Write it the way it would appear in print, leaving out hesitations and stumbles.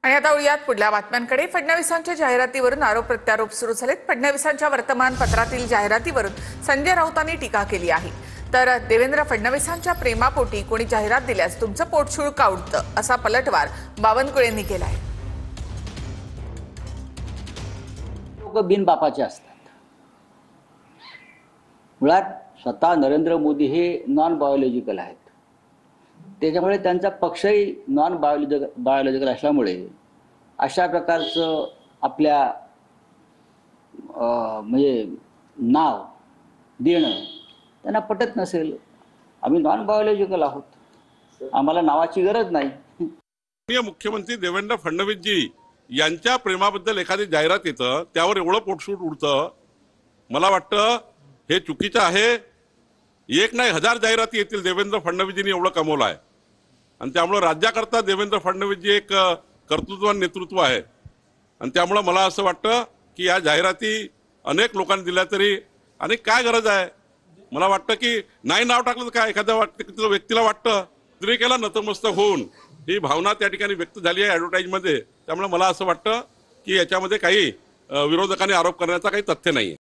आणि आता वळूयात पुढल्या बातम्यांकडे। फडणवीसांच्या जाहिरातीवरून आरोप प्रत्यारोप सुरू झालेत। फडणवीसांच्या वर्तमानपत्रातील जाहिरातीवरून संजय राऊतांनी टीका केली आहे। तर देवेंद्र फडणवीसांच्या प्रेमापोटी कोणी जाहिरात दिल्यास तुमचं पोटशूळ का उडतं, असा पलटवार बावनकुळेंनी केलाय। लोक बिनबापाचे असतात। मुळात स्वतः नरेंद्र मोदी हे नॉन बायोलॉजिकल आहेत, त्याच्यामुळे त्यांचा पक्षही नॉन बायोलॉजिकल असल्यामुळे अशा प्रकारचं आपल्या म्हणजे नाव देणं त्यांना पटत नसेल। आम्ही नॉन बायोलॉजिकल आहोत, आम्हाला नावाची गरज नाही। मुख्यमंत्री देवेंद्र फडणवीस जी यांच्या प्रेमाबद्दल एखादी जाहिरात येतं त्यावर एवढं पोटशूट उडतं, मला वाटतं हे चुकीचं आहे। एक नाही हजार जाहिराती येतील देवेंद्र फडणवीसजींनी एवढं कमवलं आहे, आणि त्यामुळे राज्याकरता देवेंद्र फडणवीसजी एक कर्तृत्ववान नेतृत्व आहे। आणि त्यामुळे मला असं वाटतं की या जाहिराती अनेक लोकांनी दिल्या तरी आणि काय गरज आहे। मला वाटतं की नाही नाव टाकलं तर काय, एखाद्या व्यक्तीला वाटतं पत्रिकेला नतमस्तक होऊन ही भावना त्या ठिकाणी व्यक्त झाली आहे ॲडव्हर्टाइजमध्ये। त्यामुळे मला असं वाटतं की याच्यामध्ये काही विरोधकांनी आरोप करण्याचा काही तथ्य नाही।